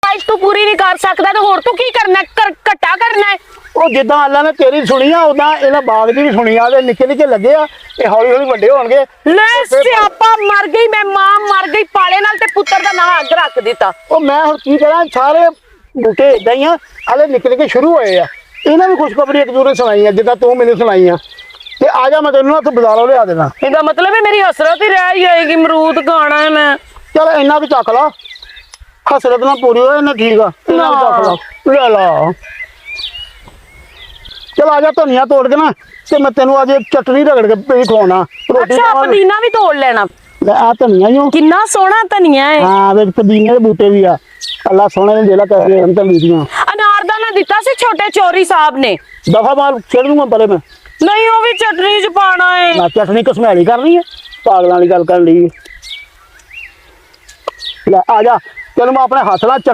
फरमाइश तू पूरी नहीं कर सकता तो होर तू की करना घट्टा करना है। ਉਹ ਜਿੱਦਾਂ ਅੱਲਾ ਨੇ ਤੇਰੀ ਸੁਣੀ ਆ ਉਦਾਂ ਇਹਨਾਂ ਬਾਗ ਦੀ ਵੀ ਸੁਣੀ ਆ ਤੇ ਨਿੱਕੇ ਨਿੱਕੇ ਲੱਗੇ ਆ ਇਹ ਹੌਲੀ ਹੌਲੀ ਵੱਡੇ ਹੋਣਗੇ। ले सियापा मर गई मैं मां मर गई पाले नाल ते पुत्र दा नाम अग रख दिता। ਉਹ ਮੈਂ ਹੁਣ ਕੀ ਕਰਾਂ ਸਾਰੇ ਬੂਟੇ ਇਦਾਂ ਹੀ ਆ ਹਲੇ ਨਿੱਕੇ ਨਿੱਕੇ ਸ਼ੁਰੂ ਹੋਏ ਆ ਇਹਨਾਂ ਵੀ ਖੁਸ਼ਖਬਰੀ ਇੱਕ ਦੂਰੇ ਸੁਣਾਈ ਆ ਜਿੱਦਾਂ ਤੂੰ ਮੈਨੂੰ ਸੁਣਾਈ ਆ ਤੇ ਆ ਜਾ ਮੈਂ ਤੈਨੂੰ ਨਾ ਬਾਜ਼ਾਰੋਂ ਲਿਆ ਦੇਣਾ। ਇਹਦਾ ਮਤਲਬ ਹੈ ਮੇਰੀ ਹਸਰਤ ਹੀ ਰਹਿ ਜਾਏਗੀ ਅਮਰੂਦ ਖਾਣਾ ਹੈ ਮੈਂ। ਚਲ ਇੰਨਾ ਕੁ ਚੱਕ ਲਾ ਹਸਰਤ ਨਾਲ ਪੂਰੀ ਹੋਏ ਨਾ ਠੀਕ ਆ ਇੰਨਾ ਕੁ ਚੱਕ ਲਾ ਲੈ ਲਾ। चल आजा धनिया तोड़ के ना ते मैं तेन आज चटनी रगड़ के भी खवाना रोटी। अच्छा पुदीना भी तोड़ लेना। आ धनिया ही कितना सोहना धनिया है। हाँ विच पुदीने के बूटे भी आ अल्लाह सोहने ने देला कैसे धनिया दी अनारदाना दिता से छोटे चोरी साहब ने दफा मार छेड़ दूंगा परे मैं नहीं वो भी चटनी च पाना है ना चटनी घसमैली करनी है पागलों वाली गल कर ली। ले आ जा तेन मैं अपने हाथ ला